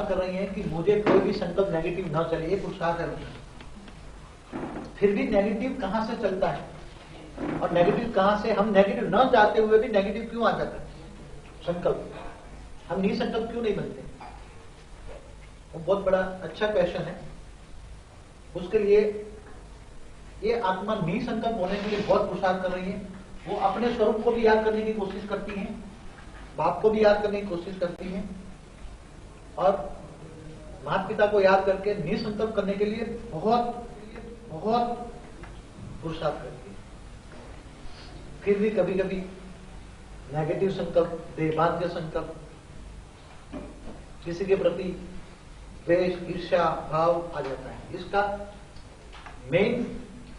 कर रही हैं कि मुझे कोई भी संकल्प नेगेटिव ना चले, ये पुरुषार्थ है उनका। फिर भी नेगेटिव कहां से चलता है और नेगेटिव कहां से, हम नेगेटिव ना चाहते हुए भी नेगेटिव क्यों आ जाता है संकल्प, हम निसंकल्प क्यों नहीं बनते? वो बहुत बड़ा अच्छा क्वेश्चन है। उसके लिए ये आत्मा निसंकल्प होने के लिए बहुत पुरुषार्थ कर रही है। वो अपने स्वरूप को भी याद करने की कोशिश करती है, बाप को भी याद करने की कोशिश करती है और माता पिता को याद करके निसंकल्प करने के लिए बहुत बहुत पुरुषार्थ करती है। फिर भी कभी कभी नेगेटिव संकल्प, देहभान के संकल्प, किसी के प्रति द्वेष, ईर्ष्या भाव आ जाता है। इसका मेन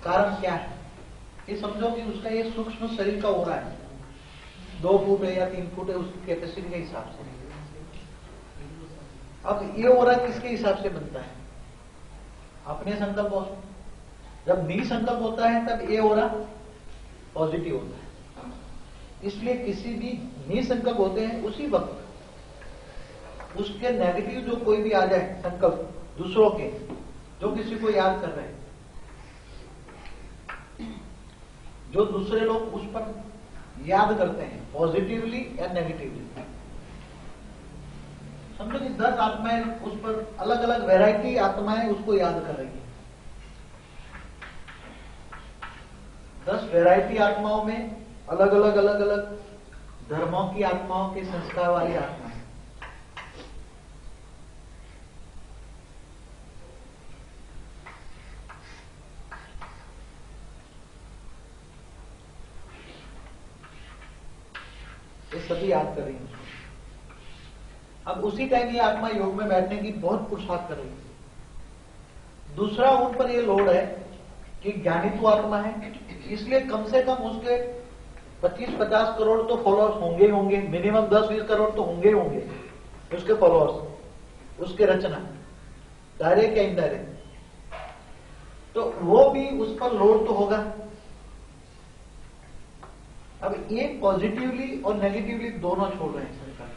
कारण क्या है? ये समझो कि उसका ये सूक्ष्म शरीर का हो रहा है, 2 फुट है या 3 फुट है, उसकी कैपेसिटी के हिसाब से। अब ये हो रहा किसके हिसाब से बनता है? अपने संकल्पों से। जब निसंकल्प होता है तब ये हो रहा पॉजिटिव होता है। इसलिए किसी भी निसंकल्प होते हैं उसी वक्त उसके नेगेटिव जो कोई भी आ जाए संकल्प दूसरों के, जो किसी को याद कर रहे हैं, जो दूसरे लोग उस पर याद करते हैं पॉजिटिवली या नेगेटिवली। समझो कि 10 आत्माएं उस पर, अलग अलग वैरायटी आत्माएं उसको याद कर रही है। 10 वैरायटी आत्माओं में अलग अलग धर्मों की आत्माओं के संस्कार वाली आत्माएं। ये सभी याद कर रही है। अब उसी टाइम ये आत्मा योग में बैठने की बहुत पुरुषार्थ कर रही है। दूसरा उन पर ये लोड है कि ज्ञानी तो आत्मा है, इसलिए कम से कम उसके 25-50 करोड़ तो फॉलोअर्स होंगे ही होंगे, मिनिमम 10-20 करोड़ तो होंगे ही होंगे उसके फॉलोअर्स, उसके रचना, डायरेक्ट या इनडायरेक्ट। तो वो भी उस पर लोड तो होगा। अब ये पॉजिटिवली और नेगेटिवली दोनों छोड़ रहे हैं सरकार,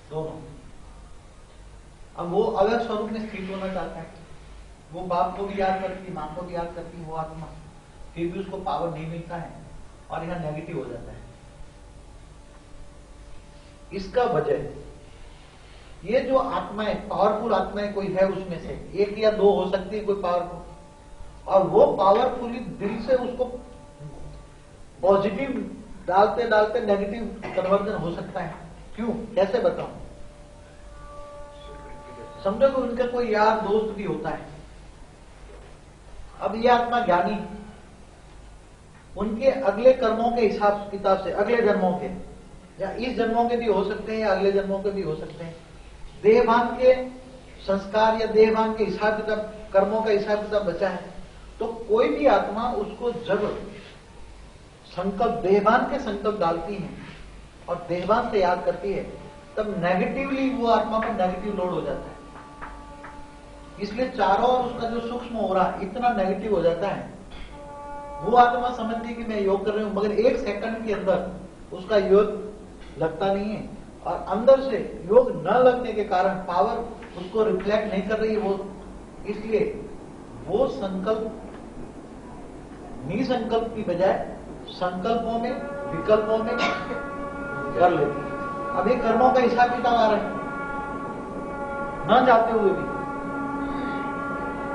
दोनों। अब वो अलग स्वरूप में स्थित होना चाहता है, वो बाप को भी याद करती, मां को भी याद करती, वो आत्मा, फिर भी उसको पावर नहीं मिलता है और यहां नेगेटिव हो जाता है। इसका वजह ये जो आत्माएं, पावरफुल आत्माएं कोई है उसमें से 1 या 2 हो सकती है कोई पावरफुल, और वो पावरफुली दिल से उसको पॉजिटिव डालते डालते नेगेटिव कन्वर्जन हो सकता है। क्यों, कैसे बताऊं? समझो कि उनका कोई यार दोस्त भी होता है। अब ये आत्मा ज्ञानी, उनके अगले कर्मों के हिसाब किताब से, अगले जन्मों के, या इस जन्मों के भी हो सकते हैं या अगले जन्मों के भी हो सकते हैं, देहभान के संस्कार या देहभान के हिसाब किताब, कर्मों का हिसाब किताब बचा है, तो कोई भी आत्मा उसको जब संकल्प, देहभान के संकल्प डालती है और देहभान से याद करती है, तब नेगेटिवली वो आत्मा पर नेगेटिव लोड हो जाता है। इसलिए चारों ओर उसका जो सूक्ष्म हो रहा इतना नेगेटिव हो जाता है। वो आत्मा समझती है कि मैं योग कर रही हूं, मगर 1 सेकंड के अंदर उसका योग लगता नहीं है, और अंदर से योग न लगने के कारण पावर उसको रिफ्लेक्ट नहीं कर रही है वो, इसलिए वो संकल्प निसंकल्प की बजाय संकल्पों में, विकल्पों में कर लेती है। अभी कर्मों का हिसाब किताब आ रहा है ना चाहते हुए भी।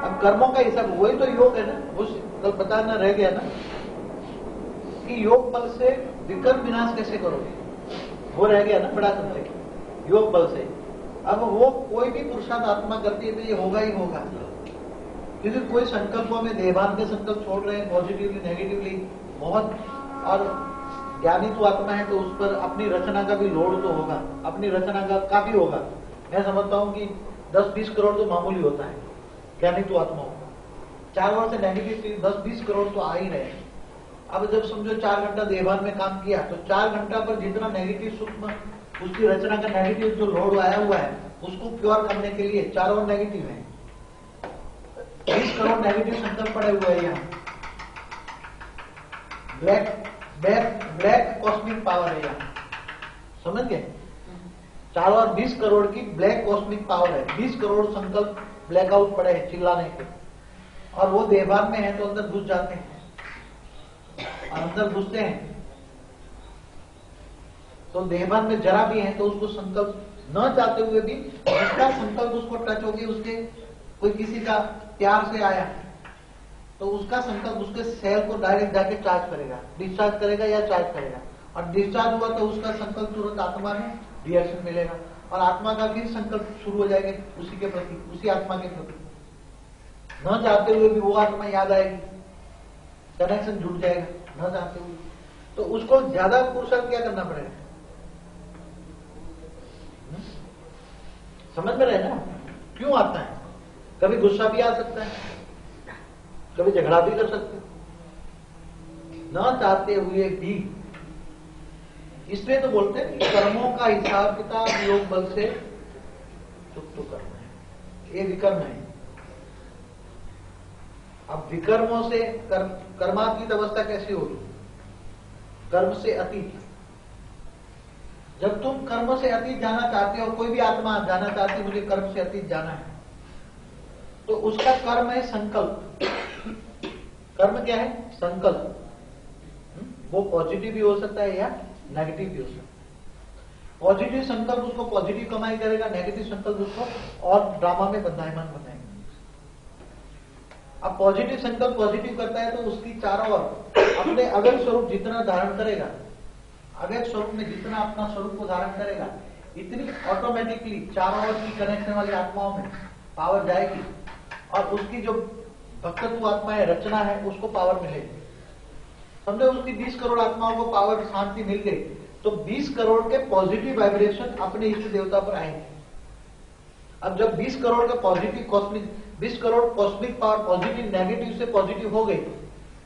अब कर्मों का हिसाब, वही तो योग है ना, वो कल बताना रह गया ना कि योग बल से विकल्प विनाश कैसे करोगे, वो रह गया ना बड़ा संदेह, योग बल से। अब वो कोई भी पुरुषार्थ आत्मा करती है तो ये होगा ही होगा, क्योंकि कोई संकल्पों में देहभान के संकल्प छोड़ रहे हैं, पॉजिटिवली नेगेटिवली बहुत। और ज्ञानी तो आत्मा है तो उस पर अपनी रचना का भी लोड तो होगा, अपनी रचना का काफी होगा। मैं समझता हूं कि 10-20 करोड़ तो मामूली होता है ज्ञानी तो आत्मा होगा। 4 वर्ष से नेगेटिव 10-20 करोड़ तो आ ही रहे हैं। अब जब समझो 4 घंटा देहभान में काम किया तो 4 घंटा पर जितना नेगेटिव सूक्ष्म उसकी रचना का नेगेटिव जो लोड आया हुआ है उसको प्योर करने के लिए 4 और नेगेटिव है, 20 करोड़ नेगेटिव संकल्प पड़े हुए हैं यहाँ। ब्लैक कॉस्मिक पावर है यहाँ, समझ गए? चारों ओर 20 करोड़ की ब्लैक कॉस्मिक पावर है। 20 करोड़ संकल्प ब्लैकआउट पड़े हैं चिल्लाने के, और वो देहभान में है तो अंदर घुस जाते हैं, और अंदर घुसते हैं तो देहभान में जरा भी है तो उसको संकल्प न चाहते हुए भी, जिसका संकल्प उसको टच होगी, उसके कोई किसी का प्यार से आया तो उसका संकल्प उसके सेल को डायरेक्ट जाके चार्ज करेगा, डिस्चार्ज करेगा या चार्ज करेगा, और डिस्चार्ज हुआ तो उसका संकल्प तुरंत आत्मा में रिएक्शन मिलेगा, और आत्मा का भी संकल्प शुरू हो जाएगा उसी के प्रति, उसी आत्मा के प्रति। न चाहते हुए भी वो आत्मा याद आएगी, कनेक्शन जुड़ जाएगा न चाहते हुए। तो उसको ज्यादा पुरुषार्थ क्या करना पड़ेगा? समझ में रहे ना क्यों आता है? कभी गुस्सा भी आ सकता है, कभी झगड़ा भी कर सकते हैं, न चाहते हुए भी। इसलिए तो बोलते हैं कि कर्मों का हिसाब किताब योग बल से चुप तो करना है, ये विकर्म है। अब विकर्मों से कर्मातीत अवस्था कैसी होगी? कर्म से अतीत। जब तुम कर्म से अतीत जाना चाहते हो, कोई भी आत्मा जाना चाहती है मुझे कर्म से अतीत जाना है, तो उसका कर्म है संकल्प। कर्म क्या है? संकल्प। वो पॉजिटिव भी हो सकता है या नेगेटिव भी हो सकता है। पॉजिटिव संकल्प उसको पॉजिटिव कमाई करेगा, नेगेटिव संकल्प उसको और ड्रामा में बंधायमान बनाएगा। अब पॉजिटिव संकल्प पॉजिटिव करता है तो उसकी चारों ओर अपने अव्यक्त स्वरूप जितना धारण करेगा, अव्यक्त स्वरूप में जितना अपना स्वरूप को धारण करेगा, इतनी ऑटोमेटिकली चारों ओर की कनेक्शन वाली आत्माओं में पावर जाएगी, और उसकी जो भक्तत्व आत्मा है, रचना है, उसको पावर मिलेगी। समझो उसकी 20 करोड़ आत्माओं को पावर शांति मिल गई, तो 20 करोड़ के पॉजिटिव वाइब्रेशन अपने इष्ट देवता पर आएंगे। अब जब 20 करोड़ का positive cosmic, 20 crore cosmic power positive negative से पॉजिटिव हो गई,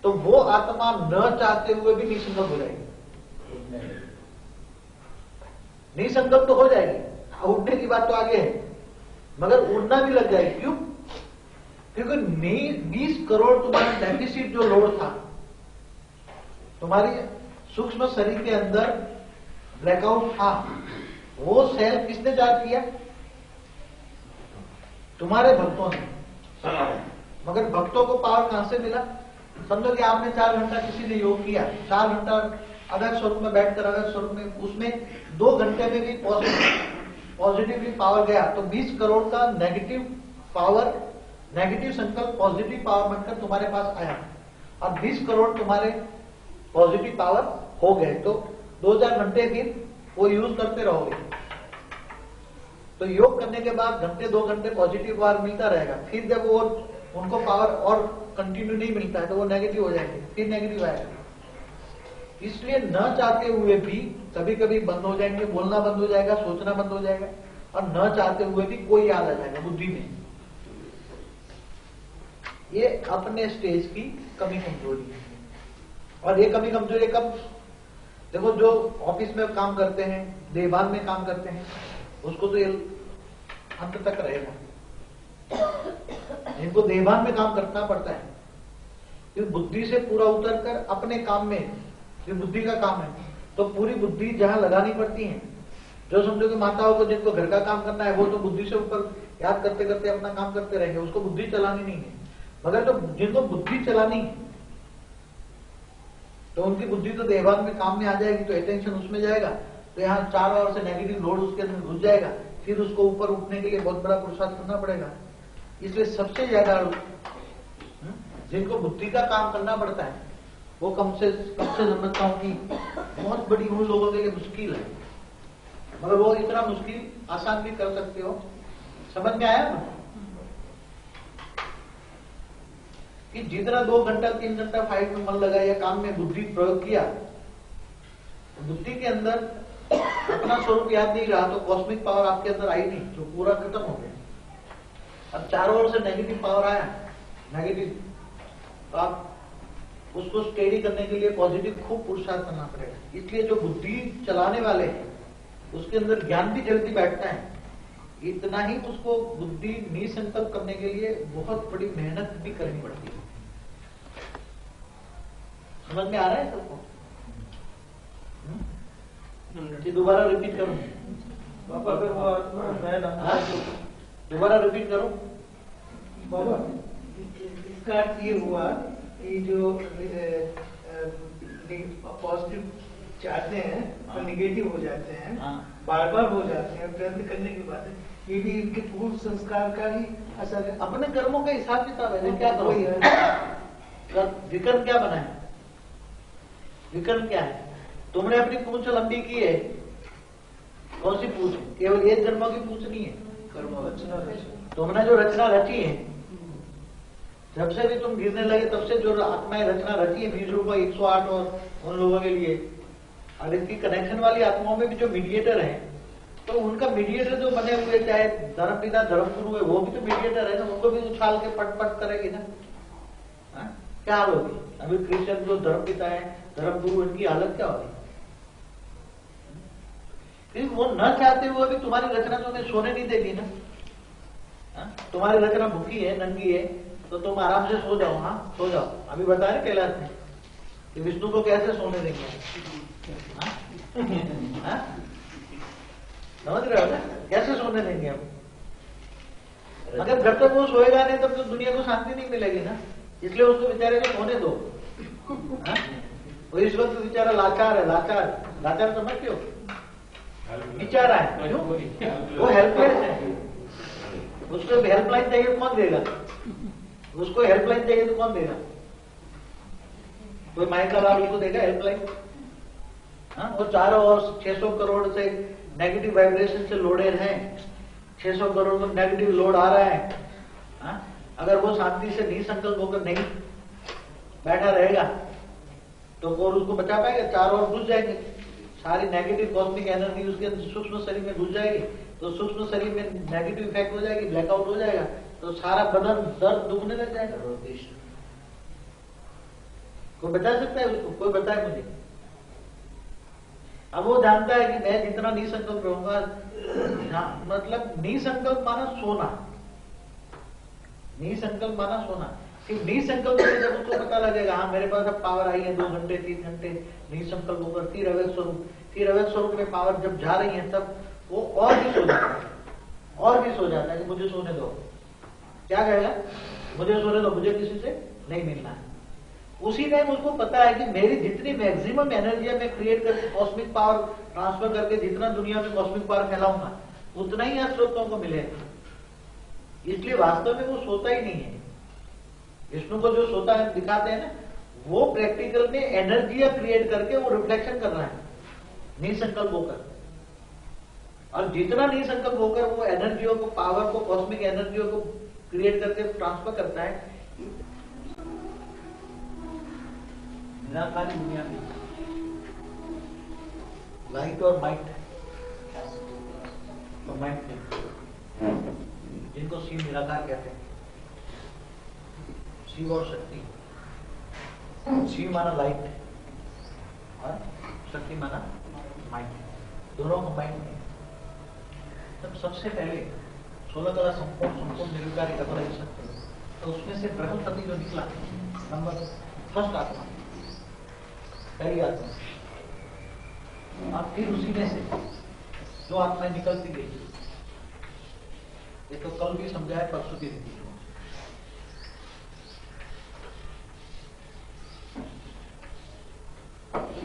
तो वो आत्मा न चाहते हुए भी निसंकल्प हो जाएगी। निसंकल्प तो हो जाएगी, उठने की बात तो आगे है, मगर उड़ना भी लग जाएगी। क्यों? क्योंकि 20 करोड़ तुम्हारा डेफिसिट जो लोड था, तुम्हारी सूक्ष्म शरीर के अंदर ब्लैकआउट था, वो सेल किसने चार्ज किया? तुम्हारे भक्तों ने। मगर भक्तों को पावर कहां से मिला? समझो कि आपने 4 घंटा किसी ने योग किया, 4 घंटा अगर स्वरूप में बैठकर, अगर स्वरूप में, उसमें 2 घंटे में भी पॉजिटिवली पावर गया, तो 20 करोड़ का नेगेटिव पावर, नेगेटिव संकल्प पॉजिटिव पावर बनकर तुम्हारे पास आया, और 20 करोड़ तुम्हारे पॉजिटिव पावर हो गए, तो 2-4 घंटे फिर वो यूज करते रहोगे। तो योग करने के बाद घंटे 2 घंटे पॉजिटिव पावर मिलता रहेगा, फिर जब वो उनको पावर और कंटिन्यू नहीं मिलता है तो वो नेगेटिव हो जाएंगे, फिर नेगेटिव आएगा। इसलिए न चाहते हुए भी कभी कभी बंद हो जाएंगे, बोलना बंद हो जाएगा, सोचना बंद हो जाएगा, और न चाहते हुए भी कोई याद आ जाएगा बुद्धि में। ये अपने स्टेज की कमी कमजोरी है। और ये कमी कमजोरी कब? देखो जो ऑफिस में काम करते हैं, देवान में काम करते हैं, उसको तो ये अंत तक रहेगा। इनको देवान में काम करना पड़ता है, क्योंकि बुद्धि से पूरा उतर कर अपने काम में, जो बुद्धि का काम है, तो पूरी बुद्धि जहां लगानी पड़ती है। जो समझो कि माताओं को जिनको घर का काम करना है, वो तो बुद्धि से ऊपर याद करते करते अपना काम करते रहेंगे, उसको बुद्धि चलानी नहीं है। मगर जो जिनको बुद्धि चलानी है, तो उनकी बुद्धि तो देवान में काम में आ जाएगी, तो अटेंशन उसमें जाएगा, तो यहाँ चारों ओर से नेगेटिव लोड उसके अंदर घुस जाएगा, फिर उसको ऊपर उठने के लिए बहुत बड़ा पुरुषार्थ करना पड़ेगा। इसलिए सबसे ज्यादा जिनको बुद्धि का काम करना पड़ता है, वो कम से समझता हूं कि बहुत बड़ी उन लोगों के लिए मुश्किल है, मगर वो इतना मुश्किल आसान भी कर सकते हो। समझ में आया ना कि जितना 2 घंटा 3 घंटा फाइट में मन लगा या काम में बुद्धि प्रयोग किया, बुद्धि के अंदर अपना स्वरूप याद नहीं रहा, तो कॉस्मिक पावर आपके अंदर आई नहीं, जो पूरा खत्म हो गया। अब चारों ओर से नेगेटिव पावर आया, नेगेटिव, तो आप उसको स्टेडी करने के लिए पॉजिटिव खूब पुरुषार्थ करना पड़ेगा। इसलिए जो बुद्धि चलाने वाले हैं, उसके अंदर ज्ञान भी जल्दी बैठता है, इतना ही उसको बुद्धि निसंकल्प करने के लिए बहुत बड़ी मेहनत भी करनी पड़ती है। समझ में आ रहा है सबको? दोबारा रिपीट करूं? बाबा अगर वो आत्मा मैं ना, दोबारा रिपीट करो। बाबा इसका अर्थ ये हुआ कि जो पॉजिटिव चाहते हैं वो निगेटिव हो जाते हैं, बार बार हो जाते हैं, प्रयत्न करने की बात है, ये भी इनके पूर्व संस्कार का ही असर है। अपने कर्मों का हिसाब किताब है, क्या करो? विकर्म क्या बना है? विकर्म क्या है? तुमने अपनी पूंछ लंबी की है, कौन सी पूंछ? केवल एक जन्मों की पूंछ नहीं है, तुमने जो रचना रची है, जब से भी तुम गिरने लगे तब से जो आत्माएं रचना रची है, 20 रूपये 108 और उन लोगों के लिए, और इनकी कनेक्शन वाली आत्माओं में भी जो मीडिएटर है, तो उनका मीडिएटर जो बने हुए, चाहे धर्म पिता धर्म गुरु है, वो भी तो मीडिएटर है ना, उनको भी उछाल के पट पट करेगी ना। क्या हाल होगी? अभी क्रिश्चियन जो धर्म पिता है धर्म गुरु, इनकी हालत क्या होगी? वो न चाहते हुए भी तुम्हारी रचना तुम्हें सोने नहीं देगी ना। तुम्हारी रचना भूखी है, नंगी है, तो तुम आराम से सो जाओ। हाँ सो जाओ। अभी बता रहे कैलाश में कि विष्णु को कैसे सोने देंगे। समझ रहे हो ना? कैसे सोने देंगे हम? अगर जब तक वो सोएगा नहीं तब तो दुनिया को शांति नहीं मिलेगी ना। इसलिए उसको बेचारे को सोने दो। वो इस वक्त बेचारा लाचार है, लाचार समझते हो? बेचारा है, क्यों? वो हेल्पलेस है। उसको हेल्पलाइन चाहिए तो कौन देगा? उसको हेल्पलाइन चाहिए तो कौन देगा? कोई माइका लाल उसको देगा हेल्पलाइन? वो चारों ओर 600 करोड़ से नेगेटिव वाइब्रेशन से लोडेड हैं। 600 करोड़ में नेगेटिव लोड आ रहा है। अगर वो शांति से निसंकल्प होकर नहीं बैठा रहेगा तो कौन उसको बचा पाएगा? चारों ओर घुस जाएंगे, सारी नेगेटिव कॉस्मिक एनर्जी उसके सूक्ष्म शरीर में घुस जाएगी, तो सूक्ष्म शरीर में नेगेटिव इफेक्ट हो जाएगी, ब्लैकआउट हो जाएगा, तो सारा बदन दर्द दुखने लग जाएगा। कोई बता सकता है उसको? कोई बताए मुझे। अब वो जानता है कि मैं जितना निसंकल्प रहूंगा, मतलब निसंकल्प माना सोना, निसंकल्प माना सोना। सिर्फ निसंकल्प से जब उसको पता लगेगा हाँ मेरे पास अब पावर आई है 2 घंटे 3 घंटे निसंकल्प होकर फिर अवैध स्वरूप में पावर जब जा रही है, तब वो और भी सो जाता है, और भी सो जाता है कि मुझे सोने दो। क्या कहेगा? मुझे सोने दो, मुझे किसी से नहीं मिलना है। उसी टाइम उसको पता है कि मेरी जितनी मैक्सिमम एनर्जी मैं क्रिएट करके कॉस्मिक पावर ट्रांसफर करके जितना दुनिया में कॉस्मिक पावर फैलाऊंगा उतना ही अस्रोतों को मिलेगा। इसलिए वास्तव में वो सोता ही नहीं है। विष्णु को जो सोता है दिखाते हैं ना, वो प्रैक्टिकल में एनर्जी क्रिएट करके वो रिफ्लेक्शन कर रहा है निसंकल्प होकर। और जितना निसंकल्प होकर वो एनर्जियों को, पावर को, कॉस्मिक एनर्जियों को क्रिएट करके ट्रांसफर करता है निराकारी दुनिया में, लाइट और माइट और माइट जिनको शिव निराकार कहते हैं, शिव और शक्ति। शिव माना लाइट और शक्ति माना माइट, दोनों कंबाइंड है। तब सबसे पहले 16 कला संपूर्ण निर्विकारी कथा शक्ति, तो उसमें से बृहस्पति जो निकला नंबर फर्स्ट आत्मा, पहली आत्मा, और फिर उसी में से जो आत्माएं निकलती गई, ये तो कल भी समझाया, परसों भी रिपीट हुआ।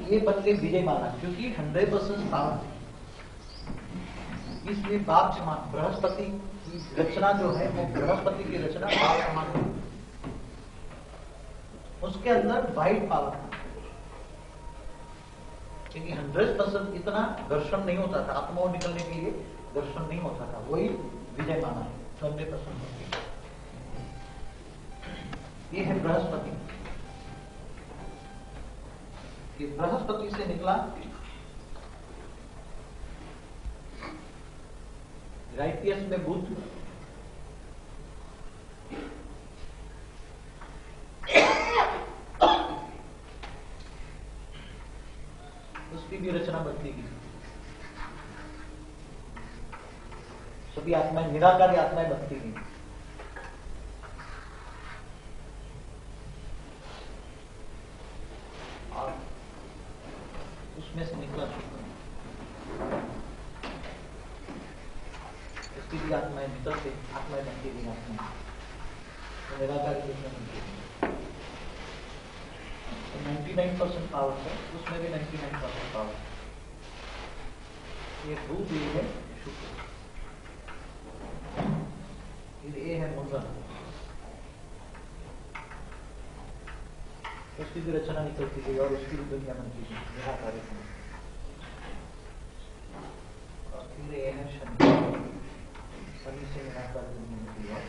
ये बन गई विजय माला, क्योंकि 100% पावर थी। इसलिए बाप समान बृहस्पति की रचना जो है वो बृहस्पति की रचना बाप समान, उसके अंदर वाइट पावर था, क्योंकि 100% इतना दर्शन नहीं होता था, आत्माओं निकलने के लिए दर्शन नहीं होता था। वही विजय माना है 100%। ये है बृहस्पति। ये बृहस्पति से निकला राइटियस में बुध, उसकी भी रचना बदली गई। सभी आत्माएं, निराकारी आत्माएं बनती गई। और उसमें से निकला शुक्र। सीधी आत्माएं भीतर से आत्माएं बनती हुई आत्माएं तो निराकारी दुनिया बनती है। 99% पावर है, उसमें भी 99% पावर। ये बुध, ये है शुक्र, ये है मंगल। उसकी भी रचना निकलती गई और उसकी भी दुनिया बनती गई निराकारी। और फिर ये है शनि, शनि से निराकारी दुनिया बनती है।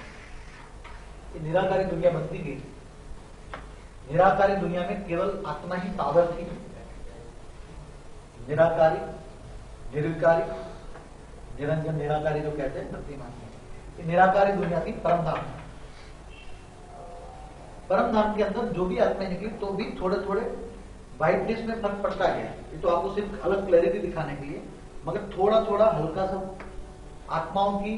ये निराकारी दुनिया बनती गई। निराकारी दुनिया में केवल आत्मा ही पावर थी। निराकारी, निर्विकारी, निरंजन, निराकारी जो कहते हैं प्रतिमान, ये निराकारी दुनिया थी परमधाम। परमधाम के अंदर जो भी आत्माएं निकली तो भी थोड़े थोड़े वाइटनेस में फर्क पड़ता गया। ये तो आपको सिर्फ अलग क्लैरिटी दिखाने के लिए, मगर थोड़ा थोड़ा हल्का सा आत्माओं की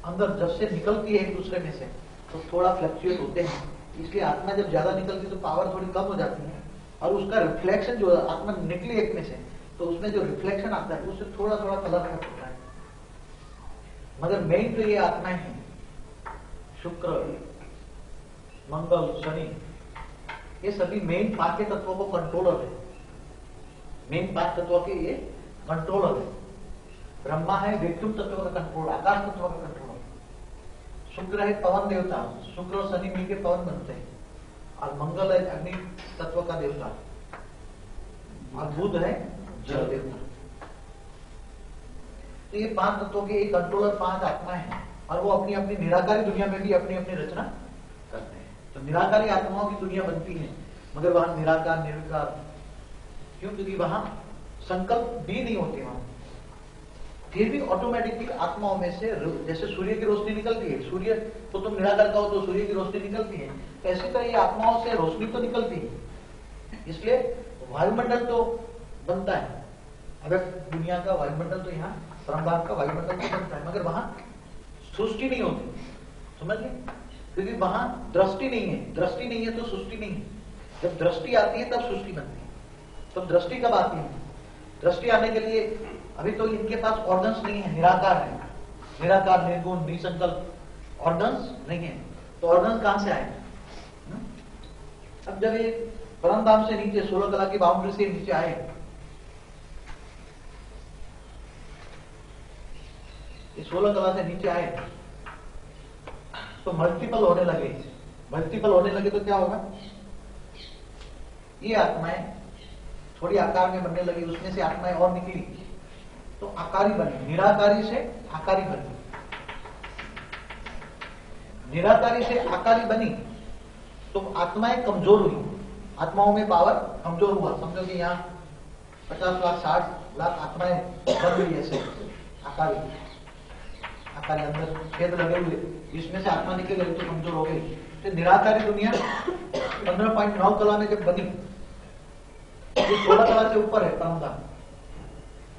अंदर जब से निकलती है एक दूसरे में से तो थोड़ा फ्लक्चुएट होते हैं। इसलिए आत्मा जब ज्यादा निकलती है तो पावर थोड़ी कम हो जाती है और उसका रिफ्लेक्शन जो आत्मा निकली एक में से तो उसमें जो रिफ्लेक्शन आता है उससे थोड़ा थोड़ा कलर फर्क होता है। मगर मेन तो ये आत्माएं हैं, शुक्र, मंगल, शनि, ये सभी मेन 5 तत्वों को कंट्रोलर है। मेन 5 तत्वों के ये कंट्रोलर है। ब्रह्मा है वैक्यूम तत्व का कंट्रोल, आकाश तत्व का कंट्रोलर। शुक्र है पवन देवता, शुक्र और शनि मिलकर पवन बनते हैं। और मंगल है अग्नि तत्व का देवता और बुध है जल देवता। तो ये 5 तत्वों के एक कंट्रोलर 5 आत्माएं हैं और वो अपनी अपनी निराकारी दुनिया में भी अपनी अपनी रचना करते हैं। तो निराकारी आत्माओं की दुनिया बनती है, मगर वहां निराकार निर्विकार क्यों? क्योंकि वहां संकल्प भी नहीं होते। वहां फिर भी ऑटोमेटिकली आत्माओं में से जैसे सूर्य की रोशनी निकलती है, सूर्य तो तुम निराकार कहो तो सूर्य की रोशनी निकलती है, ऐसी तरह ये आत्माओं से रोशनी तो निकलती है। इसलिए वायुमंडल तो बनता है। अगर दुनिया का वायुमंडल तो यहाँ परमधाम का वायुमंडल तो बनता है, मगर वहां सृष्टि नहीं होती। समझ गए? क्योंकि वहां दृष्टि नहीं है। दृष्टि नहीं है तो सृष्टि नहीं है। जब दृष्टि आती है तब सृष्टि बनती है। तो दृष्टि कब आती है? दृष्टि आने के लिए अभी तो इनके पास ऑर्गन्स नहीं है, निराकार है। निराकार, निर्गुण, निसंकल्प, ऑर्गन्स नहीं है। तो ऑर्गन्स कहां से आए? अब जब ये परमधाम से नीचे 16 कला की बाउंड्री से नीचे आए, ये 16 कला से नीचे आए तो मल्टीपल होने लगे। मल्टीपल होने लगे तो क्या होगा? ये आत्माएं थोड़ी आकार में बनने लगी, उसमें से आत्माएं और निकली तो आकारी बनी। निराकारी से आकारी बनी। निराकारी से आकारी बनी तो आत्माएं कमजोर हुई। आत्माओं में पावर कमजोर हुआ। समझो कि यहाँ 50 लाख 60 लाख आत्माएं बन गई ऐसे आकारी अंदर छेद लगे हुए, इसमें से आत्मा निकल गई तो कमजोर हो गई। तो निराकारी दुनिया 15.9 कला में जब बनी, ये 16 कला से ऊपर है परमधाम,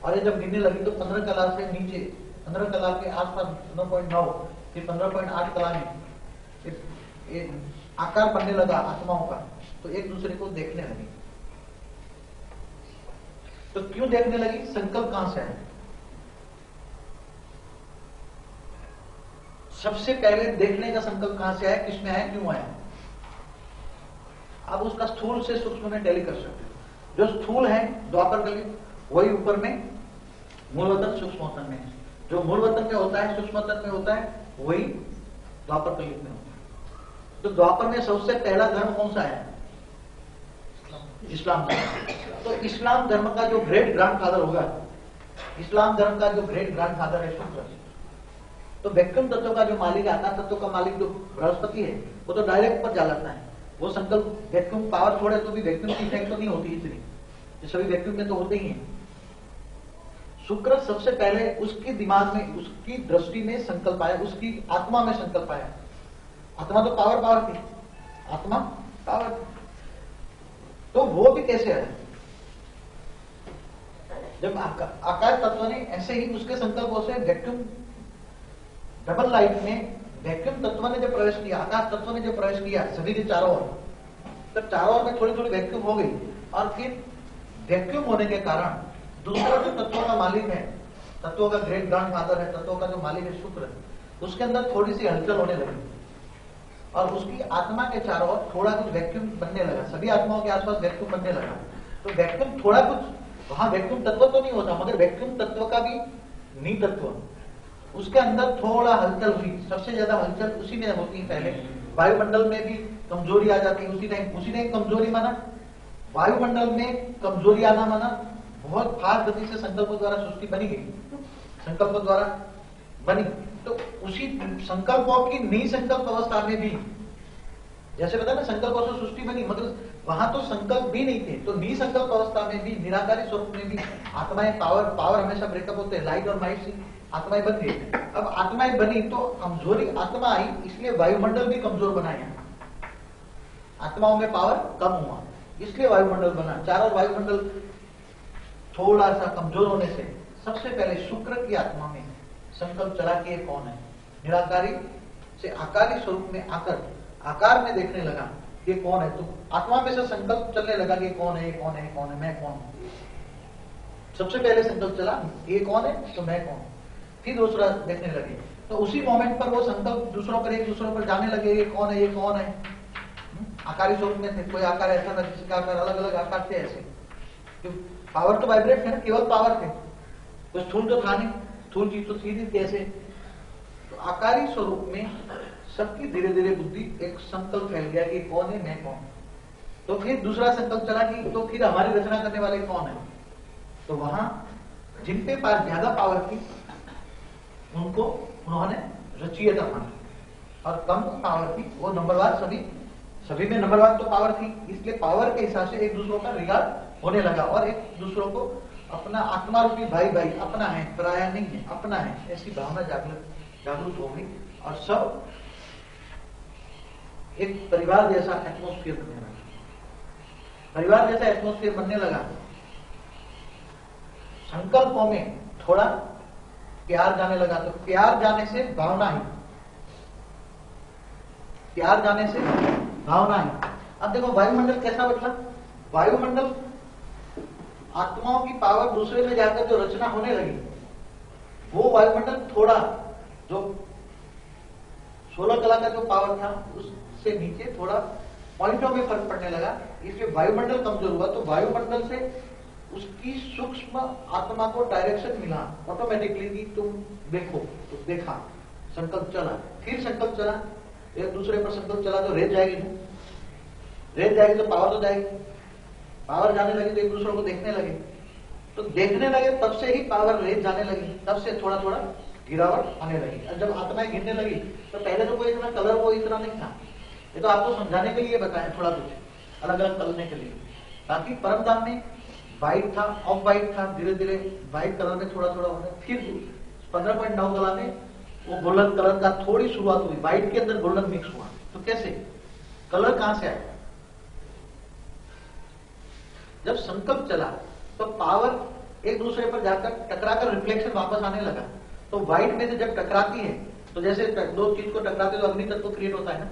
और ये जब गिरने लगी तो 15 कला से नीचे, 15 कला के आसपास 9.9, फिर 15.8 कला में ये आकार बनने लगा आत्माओं का, तो एक दूसरे को देखने लगी। तो क्यों देखने लगी? संकल्प कहां से है? सबसे पहले देखने का संकल्प कहां से आया, किसमें आया, क्यों आया? आप उसका स्थूल से सूक्ष्म में टैली कर सकते हो। जो स्थूल है द्वापर कलित, वही ऊपर में मूलवतन सूक्ष्मवतन में है। जो मूलवतन में होता है, सूक्ष्मवतन में होता है, वही द्वापर कलित में होता है। तो द्वापर में सबसे पहला धर्म कौन सा है? इस्लाम धर्म। तो इस्लाम धर्म का जो ग्रेट ग्रैंडफादर होगा, इस्लाम धर्म का जो ग्रेट ग्रैंडफादर है शुक्र। तो वैक्यूम तत्व का जो मालिक, आकाश तत्व का मालिक जो बृहस्पति है, वो तो डायरेक्ट ऊपर जा जाता है। वो संकल्प वैक्यूम पावर छोड़े तो भी वैक्यूम की इफेक्ट तो नहीं होती इतनी, ये सभी वैक्यूम में तो होते ही हैं। शुक्र सबसे पहले उसके दिमाग में, उसकी दृष्टि में संकल्प आया, उसकी आत्मा में संकल्प आया। आत्मा तो पावर थी, आत्मा पावर। तो वो भी कैसे आया? जब आकाश तत्व ने ऐसे ही उसके संकल्पों से वैक्यूम डबल लाइट में वैक्यूम तत्व ने जब प्रवेश किया, आकाश तत्व ने जब प्रवेश किया सभी के चारों ओर, तो चारों ओर में थोड़ी थोड़ी वैक्यूम हो गई। और फिर वैक्यूम होने के कारण दूसरा जो तत्वों का मालिक है, तत्वों का ग्रेट ग्रैंडफादर है, तत्वों का जो मालिक है शुक्र है, उसके अंदर थोड़ी सी हलचल होने लगी और उसकी आत्मा के चारों ओर थोड़ा कुछ वैक्यूम बनने लगा। सभी आत्माओं के आसपास वैक्यूम बनने लगा। तो वैक्यूम थोड़ा कुछ, वहां वैक्यूम तत्व तो नहीं होता, मगर वैक्यूम तत्व का भी नी तत्व, उसके अंदर थोड़ा हलचल हुई। सबसे ज्यादा हलचल उसी में होती है। पहले वायुमंडल में भी कमजोरी आ जाती है उसी टाइम कमजोरी माना, वायुमंडल में कमजोरी आना माना बहुत फास्ट गति से संकल्पों द्वारा सृष्टि बनी गई, संकल्पों द्वारा बनी। तो उसी संकल्पों की निसंकल्प अवस्था में भी, जैसे बताया ना संकल्पों से सृष्टि बनी, मगर वहां तो संकल्प भी नहीं थे, तो निसंकल्प अवस्था में भी, निराकारी स्वरूप में भी आत्माएं, पावर हमेशा ब्रेकअप होते हैं, लाइट और माइट से आत्माएं बन गई। अब आत्माएं बनी तो कमजोरी आत्मा आई, इसलिए वायुमंडल भी कमजोर बनाया। आत्माओं में पावर कम हुआ इसलिए वायुमंडल बना। चारों वायुमंडल थोड़ा सा कमजोर होने से सबसे पहले शुक्र की आत्मा में संकल्प चला कि ये कौन है। निराकारी से आकारी स्वरूप में आकर आकार में देखने लगा ये कौन है। तो आत्मा में से संकल्प चलने लगा कि कौन है, ये कौन है, ये कौन है, मैं कौन हूं। सबसे पहले संकल्प चला ये कौन है, तो मैं कौन। फिर दूसरा देखने लगे, तो उसी मोमेंट पर वो संकल्प दूसरों पर, एक दूसरों पर जाने लगे, ये कौन है, ये कौन है। आकारी स्वरूप में थे, कोई आकार ऐसा था जिसका आकार अलग अलग आकार थे ऐसे। पावर तो वाइब्रेट थे ना, केवल पावर थे, कोई स्थूल तो था नहीं, स्थूल चीज तो थी नहीं कैसे। तो आकारी स्वरूप में सबकी धीरे धीरे बुद्धि एक संकल्प फैल गया कि कौन है, मैं कौन। तो फिर दूसरा संकल्प चला कि तो फिर हमारी रचना करने वाले कौन है। तो वहां जिन पे पास ज्यादा पावर थी उनको उन्होंने रचयिता माना, और कम पावर थी वो नंबरवार, सभी में नंबरवार तो पावर थी, इसलिए पावर के हिसाब से एक दूसरों का रिगार्ड होने लगा और एक दूसरों को अपना आत्मा रूपी भाई भाई अपना है, पराया नहीं है, अपना है, ऐसी भावना जागृत हो गई और सब एक परिवार जैसा एटमॉस्फेयर बनने लगा। परिवार जैसा एटमॉस्फेयर बनने लगा। संकल्पों में थोड़ा प्यार जाने लगा, तो प्यार जाने से भावना ही, प्यार जाने से भावना ही। अब देखो वायुमंडल कैसा बदला। वायुमंडल आत्माओं की पावर दूसरे में जाकर जो रचना होने लगी, वो वायुमंडल थोड़ा जो 16 कला का जो पावर था उससे नीचे थोड़ा पॉइंटों में फर्क पड़ने लगा, इसलिए वायुमंडल कमजोर हुआ। तो वायुमंडल से उसकी सूक्ष्म आत्मा को डायरेक्शन मिला ऑटोमेटिकली कि तुम देखो, तो देखा, संकल्प चला, फिर संकल्प चला, एक दूसरे पर संकल्प चला तो रेत जाएगी, रेत जाएगी तो पावर तो जाएगी, पावर जाने लगी तो एक दूसरे को देखने लगे, तो देखने लगे तब से ही पावर रेत जाने लगी, तब से थोड़ा थोड़ा गिरावट आने लगी। और जब आत्माएं गिरने लगी तो पहले तो कोई इतना कलर वो इतना नहीं था, ये तो आपको समझाने के लिए बताया थोड़ा कुछ अलग अलग करने के लिए। बाकी परम धाम में व्हाइट था, ऑफ व्हाइट था, धीरे धीरे व्हाइट कलर में थोड़ा थोड़ा होने, फिर 15.9 कला में वो गोल्डन कलर का थोड़ी शुरुआत हुई, व्हाइट के अंदर गोल्डन मिक्स हुआ। तो कैसे कलर कहां से आया? जब संकल्प चला तो पावर एक दूसरे पर जाकर टकराकर रिफ्लेक्शन वापस आने लगा। तो व्हाइट में से जब टकराती है तो जैसे दो चीज को टकराते तो अग्नि तत्व क्रिएट होता है ना,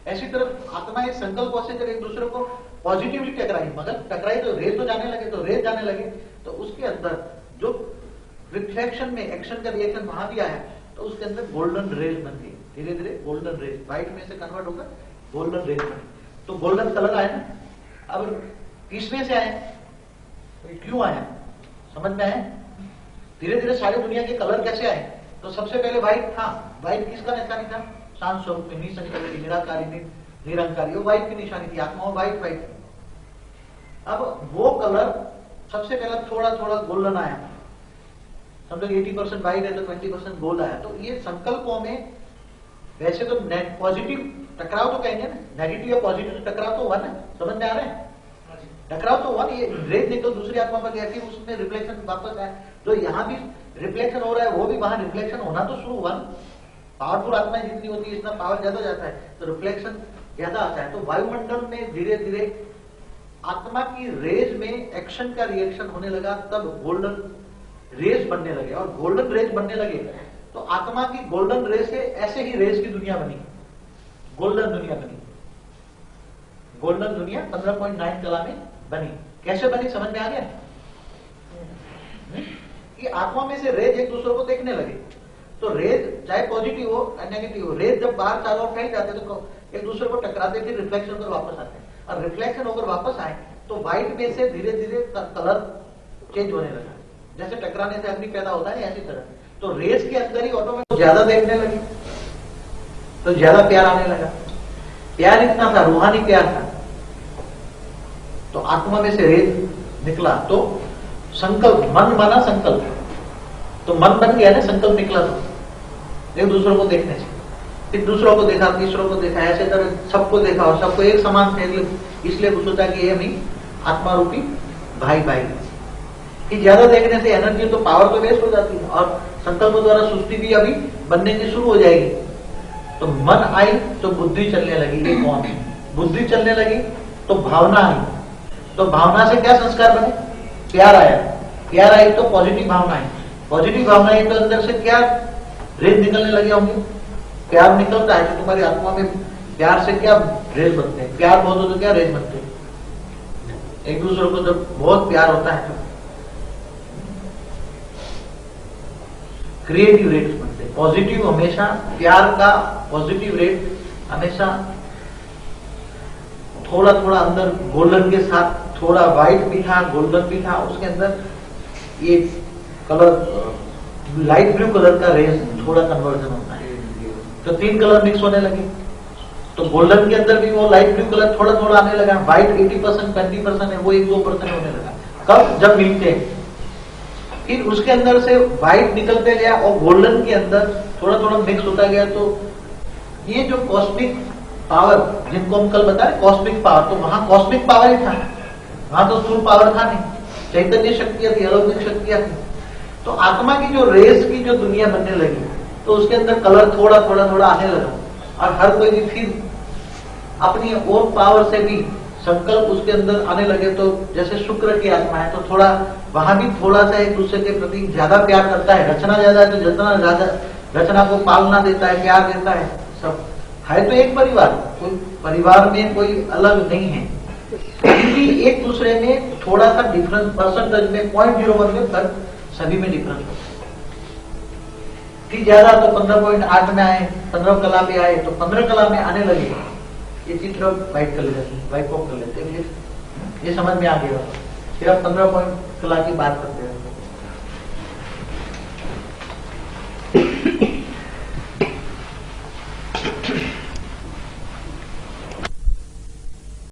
ऐसी तरफ आत्माएं संकल्पों से जब एक दूसरे को पॉजिटिवली टकराई, मगर टकराई तो रेत तो जाने लगे, तो रेत जाने लगे तो उसके अंदर जो रिफ्लेक्शन में एक्शन का रिएक्शन वहां भी आया तो उसके अंदर गोल्डन रेज बन गई, धीरे धीरे गोल्डन रेज व्हाइट में से कन्वर्ट होकर गोल्डन रेज बनी। तो गोल्डन कलर आया ना। अब किसमें से आया, तो क्यों आया, समझ में आया? धीरे धीरे सारी दुनिया के कलर कैसे आए? तो सबसे पहले व्हाइट था, व्हाइट किसका निशानी था? शांत स्वरूप में, निसंकल्प, निराकारी, निरंकारी, वो व्हाइट की निशानी थी, आत्मा व्हाइट व्हाइट थी। अब वो कलर सबसे पहले थोड़ा थोड़ा गोल्डन आया, समझो 80% व्हाइट है तो 20% गोल्ड आया। तो ये संकल्पों में वैसे तो पॉजिटिव टकराव तो कहेंगे ना, नेगेटिव या पॉजिटिव टकराव तो हुआ ना, समझ में आ रहा है? टकराव तो हुआ, ये रेत नहीं तो दूसरी आत्मा पर गया, फिर उसमें रिफ्लेक्शन वापस आया। जो यहाँ भी रिफ्लेक्शन हो रहा है वो भी वहां रिफ्लेक्शन होना तो शुरू हुआ। पावरफुल आत्माएं जितनी होती है इतना पावर ज्यादा जाता है तो रिफ्लेक्शन ज्यादा आता है। तो वायुमंडल में धीरे धीरे आत्मा की रेज में एक्शन का रिएक्शन होने लगा, तब गोल्डन रेज बनने लगे, और गोल्डन रेज बनने लगे तो आत्मा की गोल्डन रेज से ऐसे ही रेज की दुनिया बनी, गोल्डन दुनिया बनी। गोल्डन दुनिया 15.9 कला में बनी। कैसे बनी, समझ में आ गया? कि आत्मा में से रेज एक दूसरे को देखने लगे। तो रेज चाहे पॉजिटिव हो या नेगेटिव हो, रेज जब बाहर चारों ओर फैल जाते तो एक दूसरे को टकराते, फिर रिफ्लेक्शन होकर वापस आते हैं, और रिफ्लेक्शन होकर वापस आए तो व्हाइट में से धीरे धीरे कलर चेंज होने लगा। जैसे टकराने से अग्नि पैदा होता है ऐसी तरह। तो रेज के अंदर ही ऑटोमेटिक ज्यादा देखने लगे तो ज्यादा प्यार आने लगा। प्यार इतना था, रूहानी प्यार था। तो आत्मा में से रेज निकला तो संकल्प, मन बना संकल्प, तो मन बन गया ना, संकल्प निकला तो एक दूसरों को देखने से, फिर दूसरों को देखा, तीसरों को देखा, ऐसे तरह सबको देखा और सबको एक समान थे, इसलिए सोचा कि ये भी आत्मा रूपी भाई भाई। कि ज्यादा देखने से एनर्जी तो पावर तो वेस्ट हो जाती है और संकल्प द्वारा सृष्टि भी अभी बनने की शुरू हो जाएगी। तो मन आई तो बुद्धि चलने लगी। ये कौन है? बुद्धि चलने लगी तो भावना आई, तो भावना से क्या संस्कार बने? प्यार आया, प्यार आई तो पॉजिटिव भावना आई, पॉजिटिव भावना आई तो अंदर से क्या रेज निकलने लगे होंगे। प्यार निकलता है तो तुम्हारी आत्मा में प्यार से क्या रेज बनते हैं, प्यार बहुत हो तो क्या रेज बनते हैं। एक दूसरे को जब बहुत प्यार होता है तो क्रिएटिव रेट्स बनते हैं। पॉजिटिव हमेशा, प्यार का पॉजिटिव रेट हमेशा थोड़ा थोड़ा अंदर गोल्डन के साथ, थोड़ा व्हाइट भी था, गोल्डन भी था, उसके अंदर ये कलर लाइट ब्लू कलर का रेस थोड़ा कन्वर्जन होता है। तो 3 कलर मिक्स होने लगे तो गोल्डन के अंदर भी वो लाइट ब्लू कलर थोड़ा थोड़ा आने लगा। व्हाइट 80%, 20% है, वो 1-2% होने लगा। कब? जब मिलते हैं। फिर उसके अंदर से व्हाइट निकलते गया और गोल्डन के अंदर थोड़ा थोड़ा मिक्स होता गया। तो ये जो कॉस्मिक पावर जिनको हम कल बताए कॉस्मिक पावर, तो वहां कॉस्मिक पावर ही था, वहां तो स्थूल पावर था नहीं, चैतन्य शक्तियां थी, अलौकिक शक्तियां थी। तो आत्मा की जो रेस की जो दुनिया बनने लगी तो उसके अंदर कलर थोड़ा थोड़ा थोड़ा आने लगा और हर कोई भी फिर अपनी ओन पावर से भी संकल्प उसके अंदर आने लगे। तो जैसे शुक्र की आत्मा है तो थोड़ा वहां भी थोड़ा सा एक दूसरे के प्रति ज्यादा प्यार करता है। रचना ज्यादा है तो जितना ज्यादा रचना को पालना देता है, प्यार देता है। सब है तो एक परिवार, कोई परिवार में कोई अलग नहीं है, क्योंकि एक दूसरे में थोड़ा सा डिफरेंस परसेंटेज में 0.01 में फर्क सभी में डिफरेंस होता है। फिर ज्यादा तो 15.8 में आए, 15 कला में आए तो 15 कला में आने लगे। ये चित्र वाइट कर लेते हैं, वाइट कॉप कर लेते हैं, ये समझ में आ गया। फिर आप 15 कला की बात करते हैं।